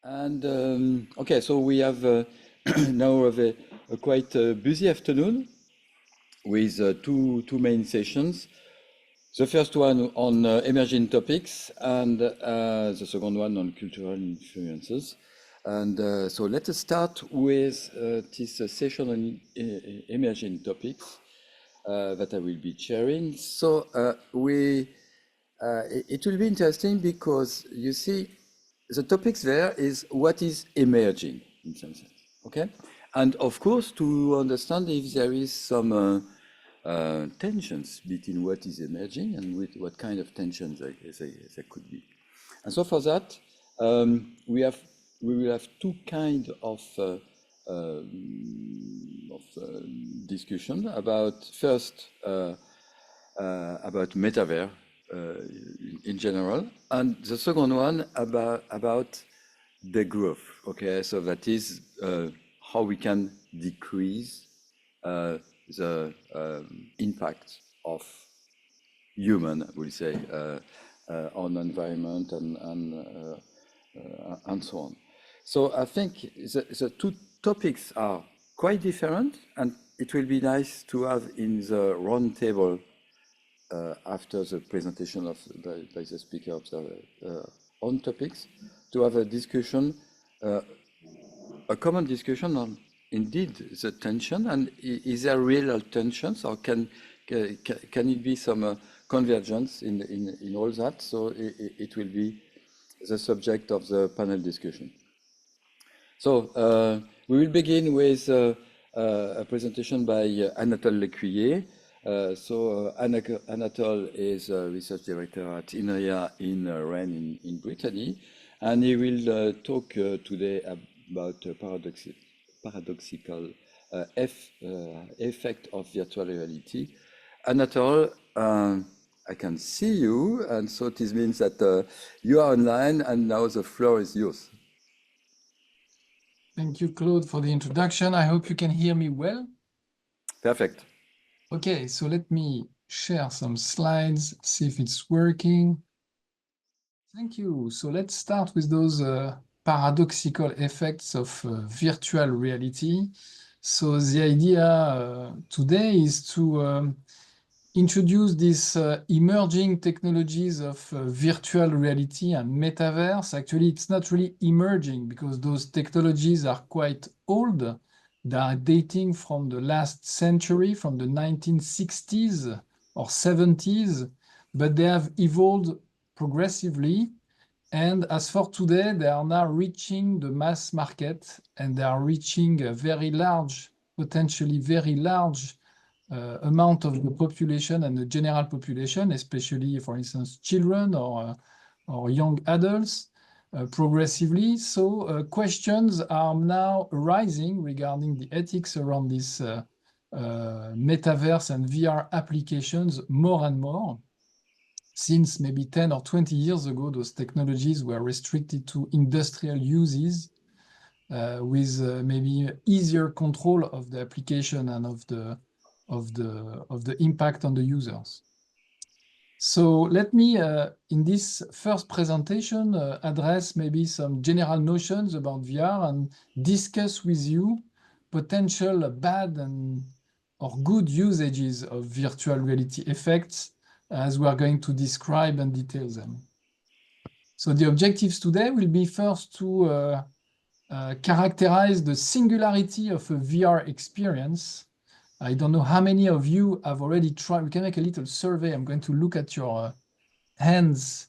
And okay, so we have now a quite busy afternoon with two main sessions. The first one on emerging topics, and the second one on cultural influences. And so let us start with this session on emerging topics that I will be chairing. So it will be interesting because you see the topics there is what is emerging in some sense, okay? And of course, to understand if there is some tensions between what is emerging and with what kind of tensions there could be. And so for that, we will have two kinds of discussion about first about metaverse in general, and the second one about the growth. Okay, so that is how we can decrease the impact of human, we'll say, on environment and so on. So I think the two topics are quite different, and it will be nice to have in the round table after the presentation by the speaker of the on topics, to have a discussion, a common discussion on indeed the tension, and is there real tensions, or can it be some convergence in all that? So it will be the subject of the panel discussion. So we will begin with a presentation by Anatole Lécuyer. Anatole is a research director at INRIA in Rennes in Brittany, and he will talk today about paradoxical effect of virtual reality. Anatole, I can see you, and so this means that you are online, and now the floor is yours. Thank you, Claude, for the introduction. I hope you can hear me well. Perfect. Okay, so let me share some slides, see if it's working. Thank you. So let's start with those paradoxical effects of virtual reality. So the idea today is to introduce these emerging technologies of virtual reality and metaverse. Actually, it's not really emerging because those technologies are quite old. They are dating from the last century, from the 1960s or 70s, but they have evolved progressively. And as for today, they are now reaching the mass market, and they are reaching a very large, potentially very large amount of the population and the general population, especially, for instance, children or young adults. Progressively. So questions are now arising regarding the ethics around this metaverse and VR applications more and more. Since maybe 10 or 20 years ago, those technologies were restricted to industrial uses with maybe easier control of the application and of the impact on the users. So let me, in this first presentation, address maybe some general notions about VR and discuss with you potential bad or good usages of virtual reality effects as we are going to describe and detail them. So the objectives today will be first to characterize the singularity of a VR experience. I don't know how many of you have already tried. We can make a little survey. I'm going to look at your hands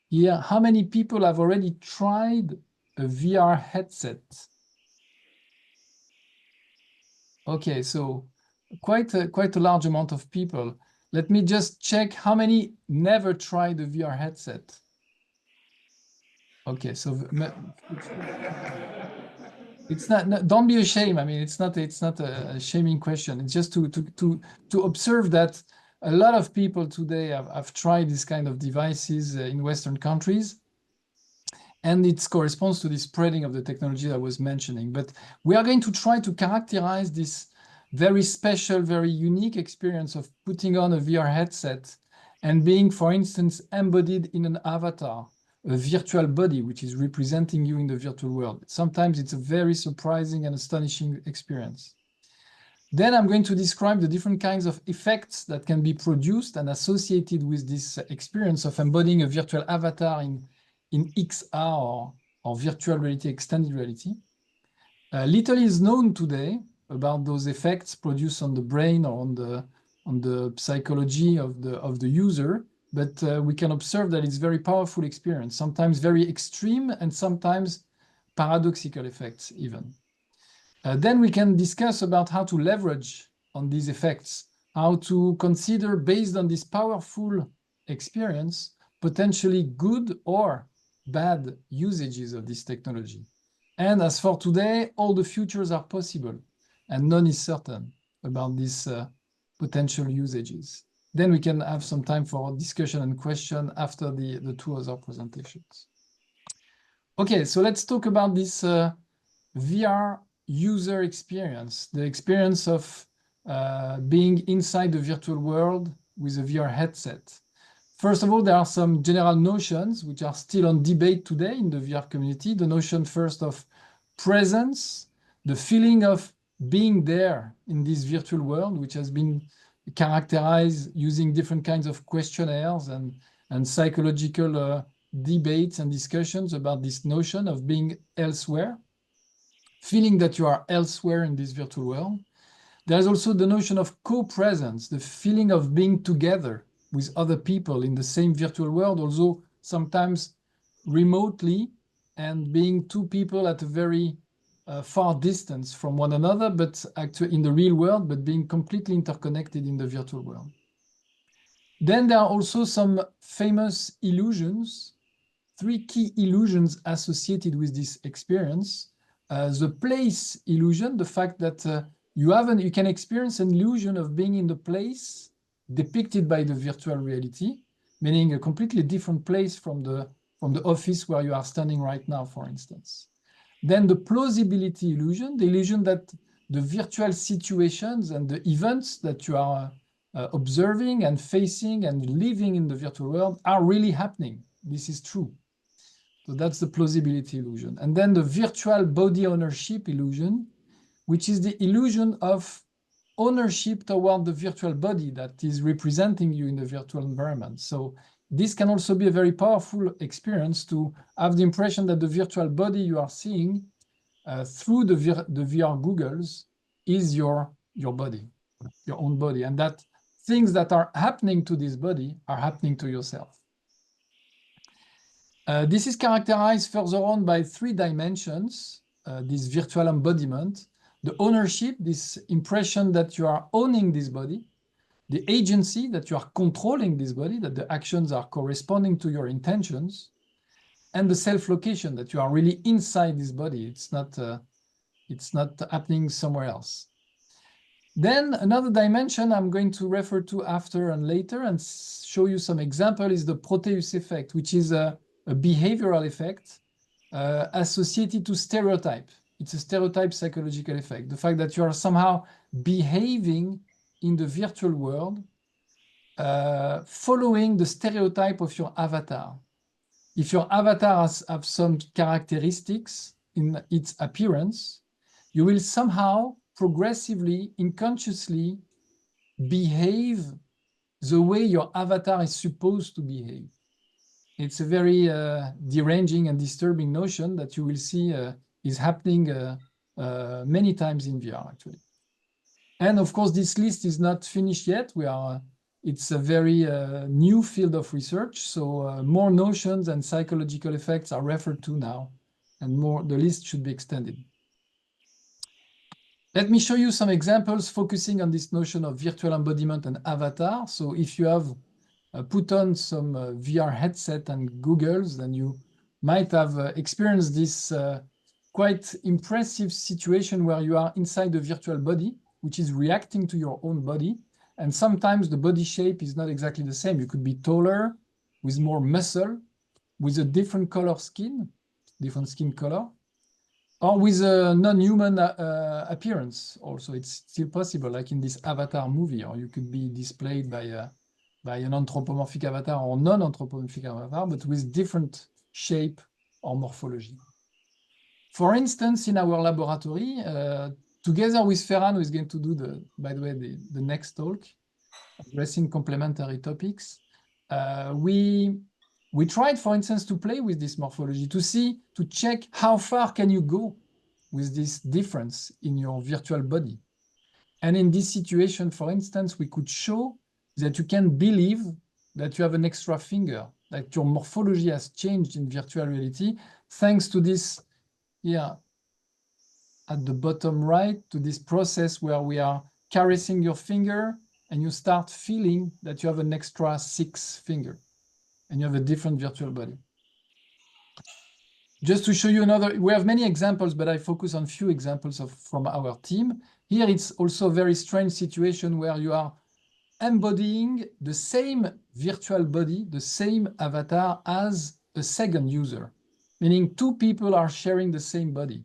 here. How many people have already tried a VR headset? Okay, so quite a large amount of people. Let me just check how many never tried a VR headset. Okay, so it's not. Don't be ashamed. I mean, it's not a shaming question. It's just to observe that a lot of people today have tried this kind of devices in Western countries, and it corresponds to the spreading of the technology that I was mentioning. But we are going to try to characterize this very special, very unique experience of putting on a VR headset and being, for instance, embodied in an avatar, a virtual body which is representing you in the virtual world. Sometimes it's a very surprising and astonishing experience. Then I'm going to describe the different kinds of effects that can be produced and associated with this experience of embodying a virtual avatar in XR or virtual reality, extended reality. Little is known today about those effects produced on the brain or on the psychology of the user, but we can observe that it's very powerful experience, sometimes very extreme and sometimes paradoxical effects even. Then we can discuss about how to leverage on these effects, how to consider, based on this powerful experience, potentially good or bad usages of this technology. And as for today, all the futures are possible, and none is certain about these potential usages. Then we can have some time for discussion and question after the two other presentations. Okay, so let's talk about this VR user experience, the experience of being inside the virtual world with a VR headset. First of all, there are some general notions which are still on debate today in the VR community. The notion first of presence, the feeling of being there in this virtual world, which has been characterized using different kinds of questionnaires and psychological debates and discussions about this notion of being elsewhere, feeling that you are elsewhere in this virtual world. There's also the notion of co-presence, the feeling of being together with other people in the same virtual world, although sometimes remotely, and being two people at a very far distance from one another, but actually in the real world, but being completely interconnected in the virtual world. Then there are also some famous illusions, 3 key illusions associated with this experience. The place illusion, the fact that you can experience an illusion of being in the place depicted by the virtual reality, meaning a completely different place from the office where you are standing right now, for instance. Then the plausibility illusion, the illusion that the virtual situations and the events that you are observing and facing and living in the virtual world are really happening. This is true. So that's the plausibility illusion. And then the virtual body ownership illusion, which is the illusion of ownership toward the virtual body that is representing you in the virtual environment. So this can also be a very powerful experience to have the impression that the virtual body you are seeing through the VR goggles is your body, your own body, and that things that are happening to this body are happening to yourself. This is characterized further on by 3 dimensions, this virtual embodiment, the ownership, this impression that you are owning this body, the agency, that you are controlling this body, that the actions are corresponding to your intentions, and the self-location, that you are really inside this body. It's not happening somewhere else. Then another dimension I'm going to refer to after and later and show you some example is the Proteus effect, which is a behavioral effect associated to stereotype. It's a stereotype psychological effect. The fact that you are somehow behaving in the virtual world following the stereotype of your avatar. If your avatar has some characteristics in its appearance, you will somehow progressively, unconsciously behave the way your avatar is supposed to behave. It's a very deranging and disturbing notion that you will see is happening many times in VR, actually. And of course, this list is not finished yet. It's a very new field of research, so more notions and psychological effects are referred to now, and the list should be extended. Let me show you some examples focusing on this notion of virtual embodiment and avatar. So if you have put on some VR headset and goggles, then you might have experienced this quite impressive situation where you are inside the virtual body, which is reacting to your own body. And sometimes the body shape is not exactly the same. You could be taller, with more muscle, with a different skin color, or with a non-human appearance also. It's still possible, like in this Avatar movie, or you could be displayed by an anthropomorphic avatar or non-anthropomorphic avatar, but with different shape, or morphology. For instance, in our laboratory, together with Ferran, who is going to do by the way, the next talk, addressing complementary topics, we tried, for instance, to play with this morphology to check how far can you go with this difference in your virtual body. And in this situation, for instance, we could show that you can believe that you have an extra finger, that your morphology has changed in virtual reality, thanks to this here at the bottom right, to this process where we are caressing your finger and you start feeling that you have an extra 6th finger and you have a different virtual body. Just to show you another, we have many examples, but I focus on few examples from our team. Here it's also a very strange situation where you are embodying the same virtual body, the same avatar as a second user, meaning two people are sharing the same body,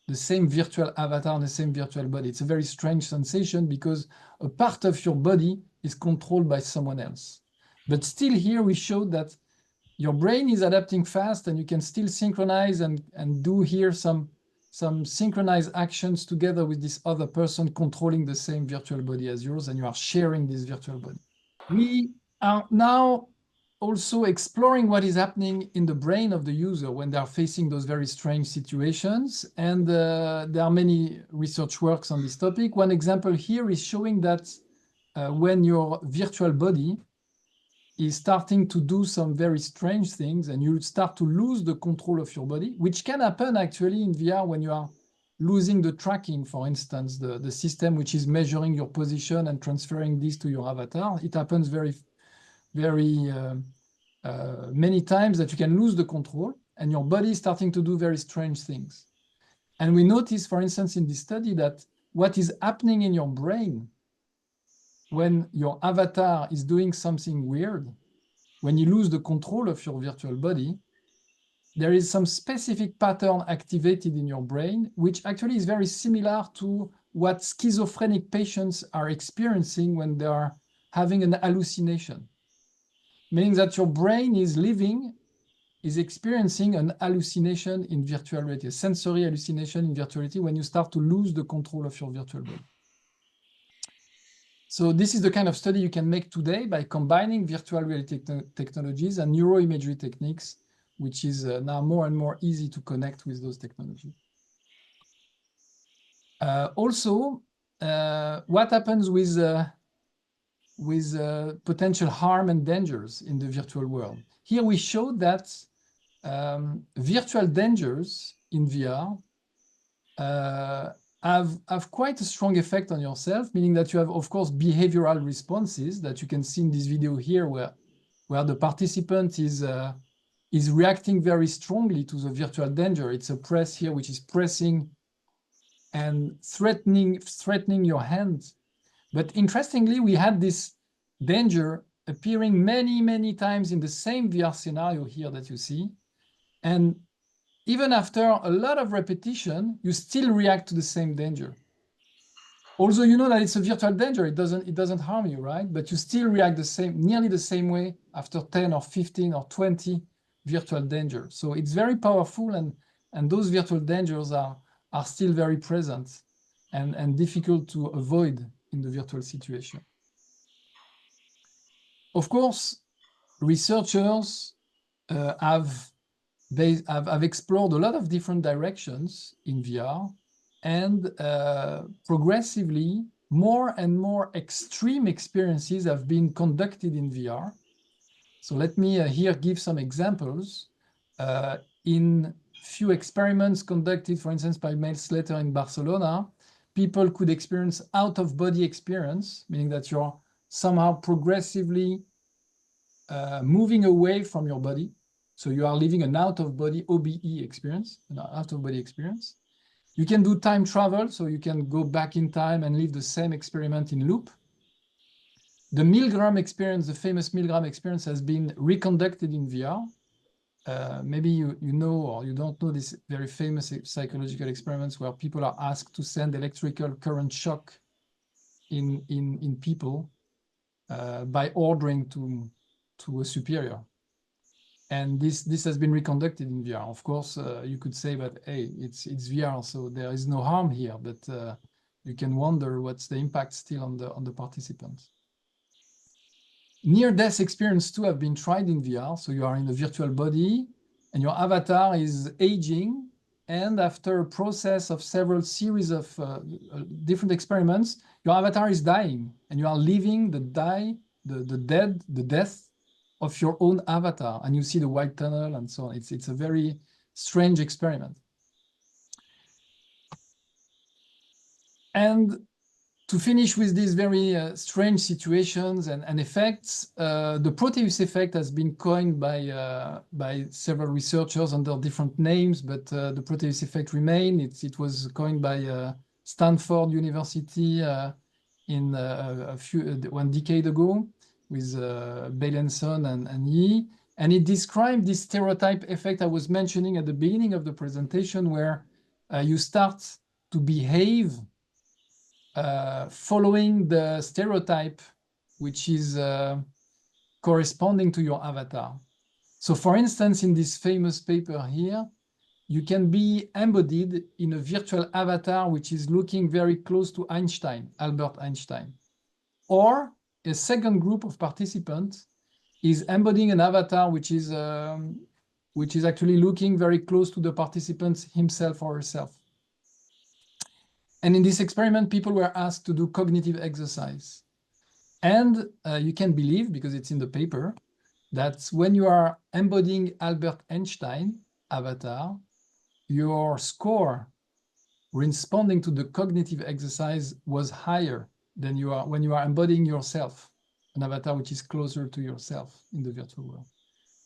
the same virtual avatar and the same virtual body. It's a very strange sensation because a part of your body is controlled by someone else. But still here we showed that your brain is adapting fast and you can still synchronize and do here some synchronized actions together with this other person controlling the same virtual body as yours, and you are sharing this virtual body. We are now also exploring what is happening in the brain of the user when they are facing those very strange situations. And there are many research works on this topic. One example here is showing that when your virtual body is starting to do some very strange things and you start to lose the control of your body, which can happen actually in VR when you are losing the tracking, for instance, the system which is measuring your position and transferring this to your avatar. It happens very many times that you can lose the control and your body is starting to do very strange things. And we notice, for instance, in this study that what is happening in your brain when your avatar is doing something weird, when you lose the control of your virtual body, there is some specific pattern activated in your brain, which actually is very similar to what schizophrenic patients are experiencing when they are having an hallucination. Meaning that your brain is experiencing an hallucination in virtual reality, a sensory hallucination in virtual reality when you start to lose the control of your virtual body. So this is the kind of study you can make today by combining virtual reality technologies and neuroimagery techniques, which is now more and more easy to connect with those technologies. Also, what happens with potential harm and dangers in the virtual world? Here we showed that virtual dangers in VR have quite a strong effect on yourself, meaning that you have, of course, behavioral responses that you can see in this video here, where the participant is reacting very strongly to the virtual danger. It's a press here, which is pressing and threatening your hand. But interestingly, we had this danger appearing many, many times in the same VR scenario here that you see. And even after a lot of repetition, you still react to the same danger. Although you know that it's a virtual danger, it doesn't harm you, right? But you still react nearly the same way after 10 or 15 or 20 virtual dangers. So it's very powerful, and those virtual dangers are still very present and difficult to avoid in the virtual situation. Of course, researchers have explored a lot of different directions in VR, and progressively more and more extreme experiences have been conducted in VR. So let me here give some examples. In few experiments conducted, for instance, by Mail Slater in Barcelona, people could experience out-of-body experience, meaning that you're somehow progressively moving away from your body. So you are living an out-of-body OBE experience, an out-of-body experience. You can do time travel, so you can go back in time and live the same experiment in loop. The Milgram experience, the famous Milgram experience, has been reconducted in VR. Maybe you know or you don't know these very famous psychological experiments where people are asked to send electrical current shock in people by ordering to a superior. And this has been reconducted in VR. Of course, you could say, but hey, it's VR, so there is no harm here. But you can wonder what's the impact still on the participants. Near-death experience too have been tried in VR. So you are in a virtual body, and your avatar is aging. And after a process of several series of different experiments, your avatar is dying, and you are living the death of your own avatar, and you see the white tunnel and so on. It's a very strange experiment. And to finish with these very strange situations and effects, the Proteus effect has been coined by several researchers under different names, but the Proteus effect remains. It was coined by Stanford University in one decade ago with Beilenson and Yi. And it described this stereotype effect I was mentioning at the beginning of the presentation, where you start to behave following the stereotype which is corresponding to your avatar. So for instance, in this famous paper here, you can be embodied in a virtual avatar which is looking very close to Einstein, Albert Einstein. Or a second group of participants is embodying an avatar which is actually looking very close to the participant himself or herself. And in this experiment, people were asked to do cognitive exercise. And you can believe, because it's in the paper, that when you are embodying Albert Einstein avatar, your score responding to the cognitive exercise was higher than when you are embodying yourself, an avatar which is closer to yourself in the virtual world.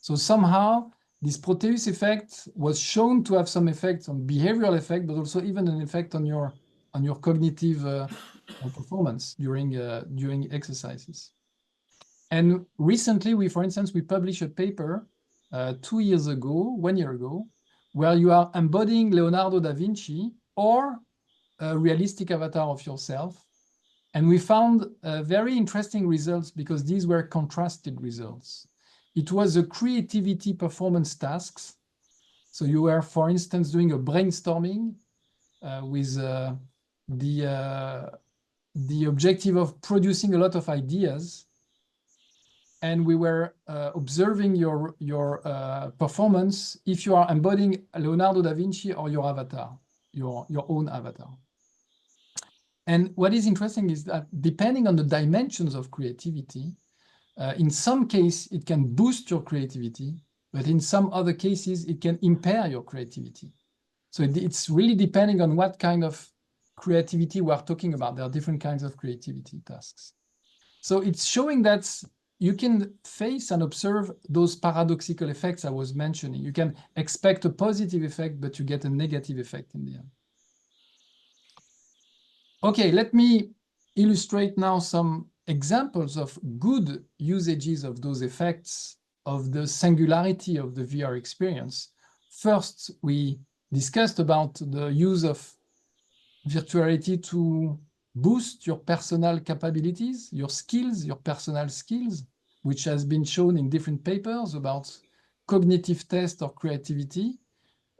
So somehow, this Proteus effect was shown to have some effects on behavioral effect, but also even an effect on your cognitive performance during exercises. And recently, for instance, we published a paper 1 year ago, where you are embodying Leonardo da Vinci or a realistic avatar of yourself. And we found very interesting results because these were contrasted results. It was a creativity performance tasks. So you were, for instance, doing a brainstorming with the objective of producing a lot of ideas. And we were observing your performance if you are embodying Leonardo da Vinci or your avatar, your own avatar. And what is interesting is that depending on the dimensions of creativity, in some cases it can boost your creativity, but in some other cases it can impair your creativity. So it's really depending on what kind of creativity we are talking about. There are different kinds of creativity tasks. So it's showing that you can face and observe those paradoxical effects I was mentioning. You can expect a positive effect, but you get a negative effect in the end. Okay, let me illustrate now some examples of good usages of those effects of the singularity of the VR experience. First, we discussed about the use of virtuality to boost your personal capabilities, your skills, your personal skills, which has been shown in different papers about cognitive test or creativity.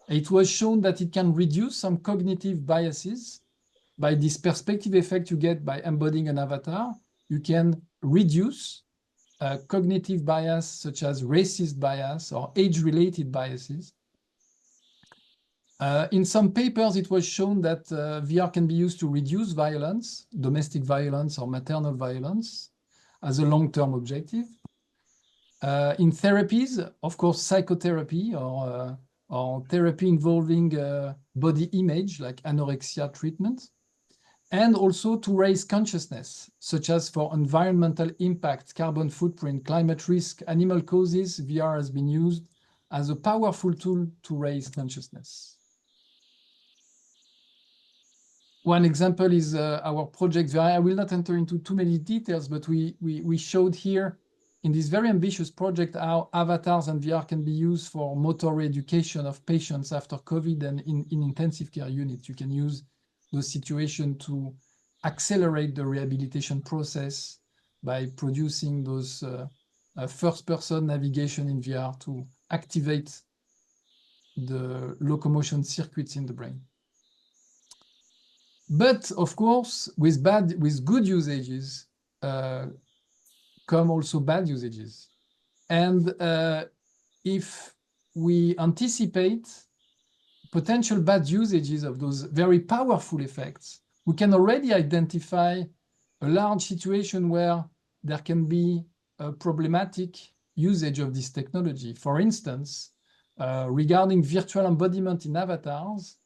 It was shown that it can reduce some cognitive biases. By this perspective effect you get by embodying an avatar, you can reduce cognitive bias such as racist bias or age-related biases. In some papers, it was shown that VR can be used to reduce violence, domestic violence or maternal violence, as a long-term objective. In therapies, of course, psychotherapy or therapy involving body image, like anorexia treatment, and also to raise consciousness, such as for environmental impact, carbon footprint, climate risk, animal causes. VR has been used as a powerful tool to raise consciousness. One example is our project. I will not enter into too many details, but we showed here in this very ambitious project how avatars and VR can be used for motor re-education of patients after COVID and in intensive care units. You can use those situations to accelerate the rehabilitation process by producing those first-person navigation in VR to activate the locomotion circuits in the brain. But of course, with good usages come also bad usages. And if we anticipate potential bad usages of those very powerful effects, we can already identify a large situation where there can be a problematic usage of this technology. For instance, regarding virtual embodiment in avatars,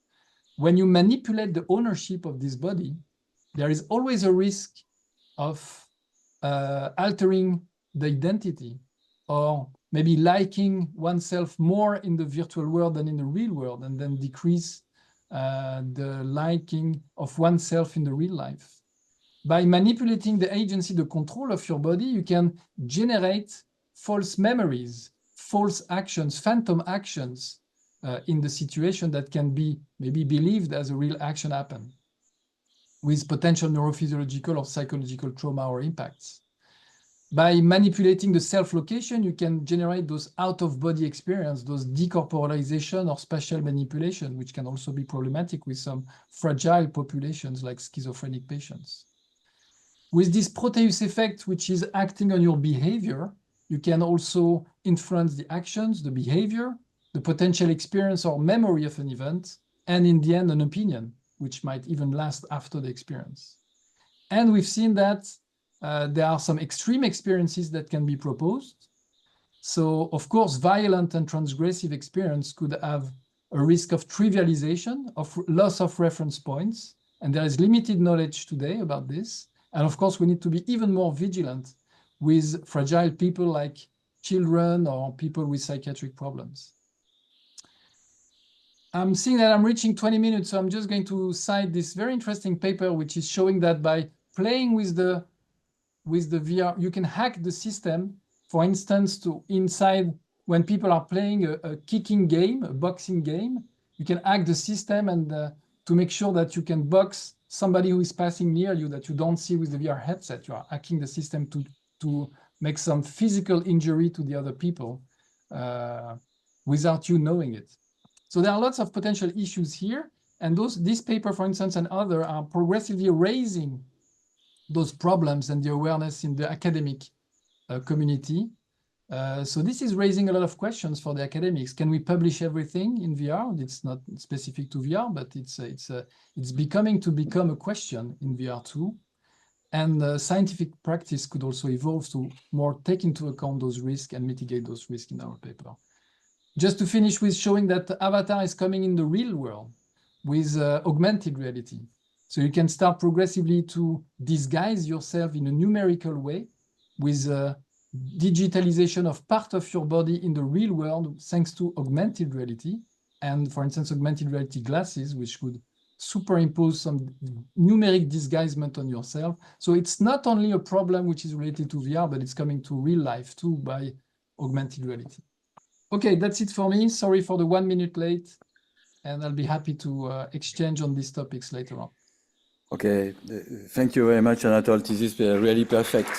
when you manipulate the ownership of this body, there is always a risk of altering the identity, or maybe liking oneself more in the virtual world than in the real world, and then decrease the liking of oneself in the real life. By manipulating the agency, the control of your body, you can generate false memories, false actions, phantom actions in the situation that can be maybe believed as a real action happen, with potential neurophysiological or psychological trauma or impacts. By manipulating the self-location, you can generate those out-of-body experience, those decorporalization or spatial manipulation, which can also be problematic with some fragile populations like schizophrenic patients. With this Proteus effect, which is acting on your behavior, you can also influence the actions, the behavior, the potential experience or memory of an event, and in the end, an opinion, which might even last after the experience. And we've seen that there are some extreme experiences that can be proposed. So, of course, violent and transgressive experience could have a risk of trivialization, of loss of reference points, and there is limited knowledge today about this. And of course, we need to be even more vigilant with fragile people like children or people with psychiatric problems. I'm seeing that I'm reaching 20 minutes, so I'm just going to cite this very interesting paper, which is showing that by playing with the VR, you can hack the system, for instance, to inside when people are playing a kicking game, a boxing game, you can hack the system and to make sure that you can box somebody who is passing near you that you don't see with the VR headset. You are hacking the system to make some physical injury to the other people without you knowing it. So there are lots of potential issues here. And this paper, for instance, and other are progressively raising those problems and the awareness in the academic community. So this is raising a lot of questions for the academics. Can we publish everything in VR? It's not specific to VR, but it's becoming a question in VR too. And scientific practice could also evolve to more take into account those risks and mitigate those risks in our paper. Just to finish with showing that the avatar is coming in the real world with augmented reality. So you can start progressively to disguise yourself in a numerical way with digitalization of part of your body in the real world thanks to augmented reality. And for instance, augmented reality glasses, which could superimpose some numeric disguisement on yourself. So it's not only a problem which is related to VR, but it's coming to real life too by augmented reality. Okay, that's it for me. Sorry for the 1 minute late, and I'll be happy to exchange on these topics later on. Okay, thank you very much, Anatole. This is really perfect.